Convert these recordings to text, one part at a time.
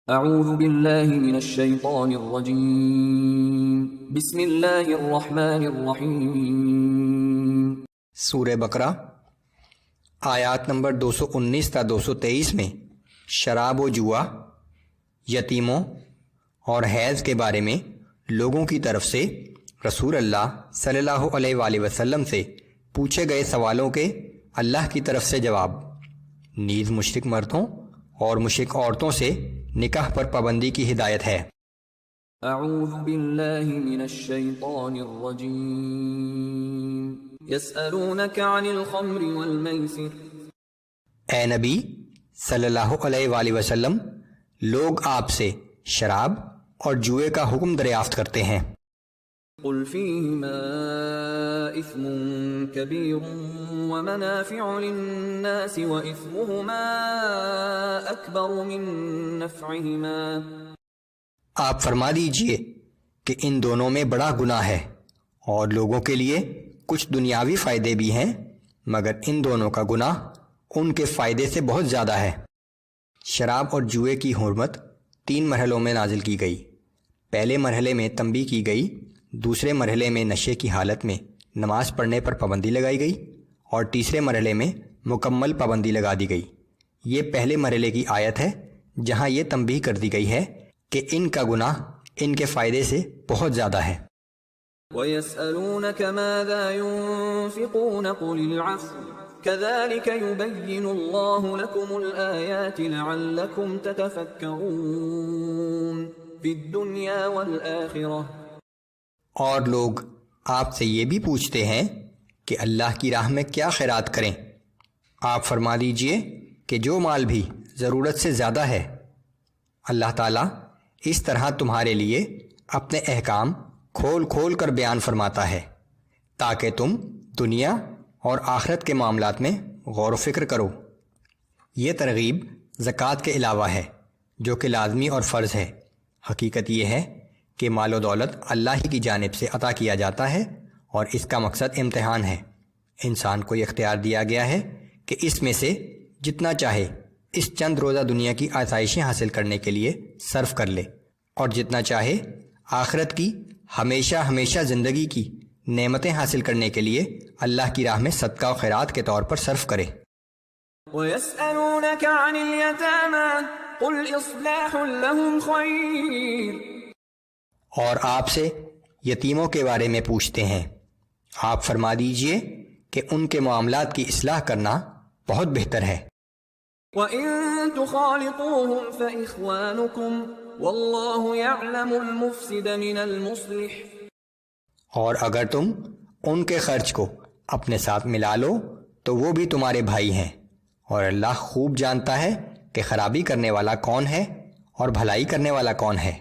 اعوذ باللہ من الشیطان الرجیم بسم اللہ الرحمن الرحیم۔ سورہ بقرہ آیات نمبر 219 تا 223 میں شراب و جوا، یتیموں اور حیض کے بارے میں لوگوں کی طرف سے رسول اللہ صلی اللہ علیہ وآلہ وسلم سے پوچھے گئے سوالوں کے اللہ کی طرف سے جواب، نیز مشرک مردوں اور مشرک عورتوں سے نکاح پر پابندی کی ہدایت ہے۔ اعوذ باللہ من الشیطان الرجیم یسألونک عن الخمر والمیسر۔ اے نبی صلی اللہ علیہ وآلہ وسلم، لوگ آپ سے شراب اور جوئے کا حکم دریافت کرتے ہیں۔ قل فیہما اثم کبیر ومنافع للناس واثمہما اکبر من نفعہما۔ آپ فرما دیجئے کہ ان دونوں میں بڑا گناہ ہے اور لوگوں کے لیے کچھ دنیاوی فائدے بھی ہیں، مگر ان دونوں کا گناہ ان کے فائدے سے بہت زیادہ ہے۔ شراب اور جوئے کی حرمت 3 مرحلوں میں نازل کی گئی۔ پہلے مرحلے میں تنبیہ کی گئی، دوسرے مرحلے میں نشے کی حالت میں نماز پڑھنے پر پابندی لگائی گئی، اور تیسرے مرحلے میں مکمل پابندی لگا دی گئی۔ یہ پہلے مرحلے کی آیت ہے جہاں یہ تنبیہ کر دی گئی ہے کہ ان کا گناہ ان کے فائدے سے بہت زیادہ ہے۔ وَيَسْأَلُونَكَ مَاذَا يُنْفِقُونَ قُلِ الْعَفْوَ كَذَلِكَ يُبَيِّنُ اللَّهُ لَكُمُ الْآيَاتِ لَعَلَّكُمْ تَتَفَكَّرُونَ فِي الدُّنْيَا وَالْآخِرَةِ۔ اور لوگ آپ سے یہ بھی پوچھتے ہیں کہ اللہ کی راہ میں کیا خیرات کریں۔ آپ فرما دیجئے کہ جو مال بھی ضرورت سے زیادہ ہے، اللہ تعالیٰ اس طرح تمہارے لیے اپنے احکام کھول کھول کر بیان فرماتا ہے تاکہ تم دنیا اور آخرت کے معاملات میں غور و فکر کرو۔ یہ ترغیب زکوٰۃ کے علاوہ ہے جو کہ لازمی اور فرض ہے۔ حقیقت یہ ہے کہ مال و دولت اللہ ہی کی جانب سے عطا کیا جاتا ہے اور اس کا مقصد امتحان ہے۔ انسان کو یہ اختیار دیا گیا ہے کہ اس میں سے جتنا چاہے اس چند روزہ دنیا کی آسائشیں حاصل کرنے کے لیے صرف کر لے، اور جتنا چاہے آخرت کی ہمیشہ ہمیشہ زندگی کی نعمتیں حاصل کرنے کے لیے اللہ کی راہ میں صدقہ و خیرات کے طور پر صرف کرے۔ وَيَسْأَلُونَكَ عَنِ الْيَتَامَى قُلْ إِصْلَاحٌ لَهُمْ خَيْرٌ۔ اور آپ سے یتیموں کے بارے میں پوچھتے ہیں، آپ فرما دیجئے کہ ان کے معاملات کی اصلاح کرنا بہت بہتر ہے۔ وَإِن تُخَالِطُوهُمْ فَإِخْوَانُكُمْ وَاللَّهُ يَعْلَمُ الْمُفْسِدَ مِنَ الْمُصْلِحِ۔ اور اگر تم ان کے خرچ کو اپنے ساتھ ملا لو تو وہ بھی تمہارے بھائی ہیں، اور اللہ خوب جانتا ہے کہ خرابی کرنے والا کون ہے اور بھلائی کرنے والا کون ہے۔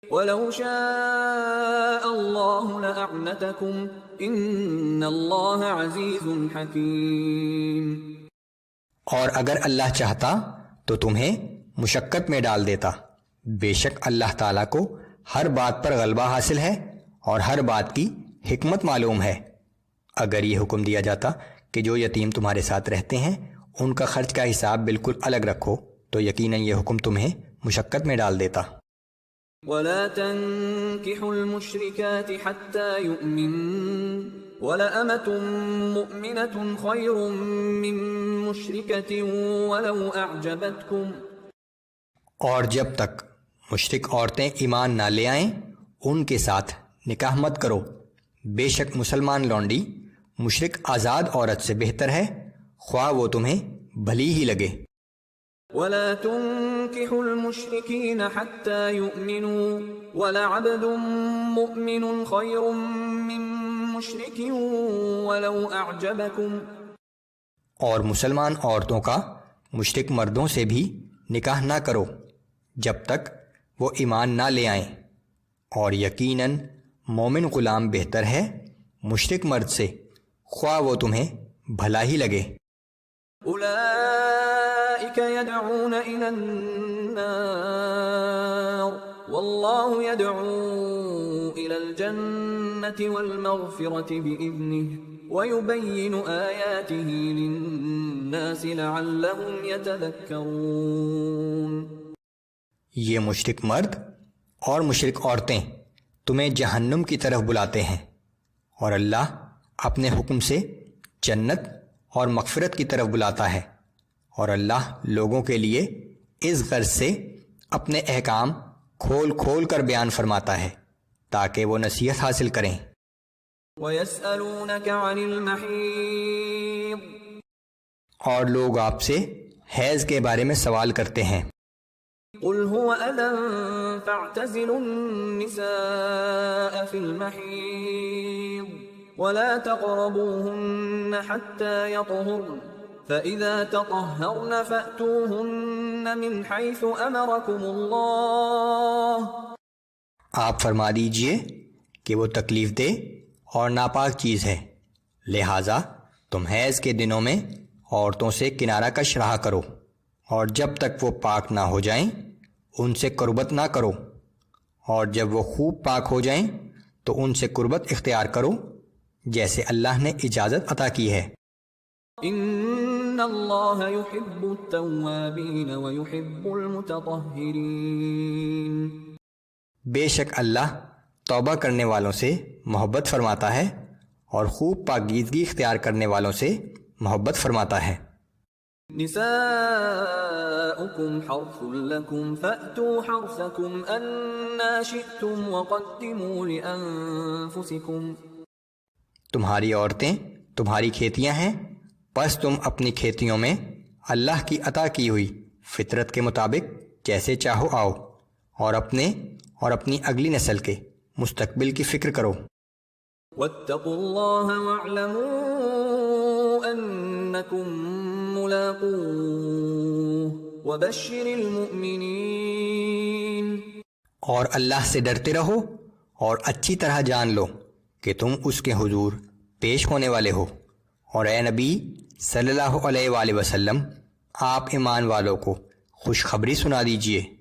وَلَوْ شَاءَ اللَّهُ لَأَعْنَتَكُمْ إِنَّ اللَّهَ عَزِيزٌ حَكِيمٌ۔ اور اگر اللہ چاہتا تو تمہیں مشقت میں ڈال دیتا، بے شک اللہ تعالیٰ کو ہر بات پر غلبہ حاصل ہے اور ہر بات کی حکمت معلوم ہے۔ اگر یہ حکم دیا جاتا کہ جو یتیم تمہارے ساتھ رہتے ہیں ان کا خرچ کا حساب بالکل الگ رکھو تو یقیناً یہ حکم تمہیں مشقت میں ڈال دیتا۔ وَلَا تَنكِحُوا الْمُشْرِكَاتِ حَتَّى يُؤْمِنَّ وَلَأَمَةٌ مُؤْمِنَةٌ خَيْرٌ مِّن مُّشْرِكَةٍ وَلَوْ أَعْجَبَتْكُمْ۔ اور جب تک مشرک عورتیں ایمان نہ لے آئیں ان کے ساتھ نکاح مت کرو، بے شک مسلمان لونڈی مشرک آزاد عورت سے بہتر ہے، خواہ وہ تمہیں بھلی ہی لگے۔ وَلَا تُنكِحُوا الْمُشْرِكِينَ حَتَّى يُؤْمِنُوا وَلَعَبْدٌ مُؤْمِنٌ خَيْرٌ مِّن مُّشْرِكٍ وَلَوْ أَعْجَبَكُمْ۔ اور مسلمان عورتوں کا مشرک مردوں سے بھی نکاح نہ کرو جب تک وہ ایمان نہ لے آئیں، اور یقیناً مومن غلام بہتر ہے مشرک مرد سے، خواہ وہ تمہیں بھلا ہی لگے۔ اولئک یدعون الی النار واللہ یدعو الی الجنة والمغفرة بإذنہ وَيُبَيِّنُ آيَاتِهِ لِلنَّاسِ لَعَلَّهُمْ يَتَذَكَّرُونَ۔ یہ مشرک مرد اور مشرک عورتیں تمہیں جہنم کی طرف بلاتے ہیں، اور اللہ اپنے حکم سے جنت اور مغفرت کی طرف بلاتا ہے، اور اللہ لوگوں کے لیے اس غرض سے اپنے احکام کھول کھول کر بیان فرماتا ہے تاکہ وہ نصیحت حاصل کریں۔ وَيَسْأَلُونَكَ عَنِ الْمَحِيضِ اور لوگ آپ سے حیض کے بارے میں سوال کرتے ہیں۔ قُلْ هُوَ أَذًى فَاعْتَزِلُوا النِّسَاءَ فِي الْمَحِيضِ وَلَا تَقْرَبُوهُنَّ حَتَّى يَطْهُرْنَ فَإِذَا تَطَهَّرْنَ فَأْتُوهُنَّ مِنْ حَيْثُ أَمَرَكُمُ اللَّهُ۔ آپ فرما دیجئے کہ وہ تکلیف دہ اور ناپاک چیز ہے، لہٰذا تم حیض کے دنوں میں عورتوں سے کنارہ کش رہا کرو، اور جب تک وہ پاک نہ ہو جائیں ان سے قربت نہ کرو، اور جب وہ خوب پاک ہو جائیں تو ان سے قربت اختیار کرو جیسے اللہ نے اجازت عطا کی ہے۔ ان اللہ يحب التوابین ويحب المتطہرین، بے شک اللہ توبہ کرنے والوں سے محبت فرماتا ہے اور خوب پاکیزگی اختیار کرنے والوں سے محبت فرماتا ہے۔ نساؤکم حرث لکم فأتوا حرثکم انا شئتم وقدموا لانفسکم، تمہاری عورتیں تمہاری کھیتیاں ہیں، پس تم اپنی کھیتیوں میں اللہ کی عطا کی ہوئی فطرت کے مطابق جیسے چاہو آؤ، اور اپنی اگلی نسل کے مستقبل کی فکر کرو۔ واتقوا اللہ واعلموا انکم ملاقوہ وبشر المؤمنین، اور اللہ سے ڈرتے رہو اور اچھی طرح جان لو کہ تم اس کے حضور پیش ہونے والے ہو، اور اے نبی صلی اللہ علیہ وآلہ وسلم آپ ایمان والوں کو خوشخبری سنا دیجئے۔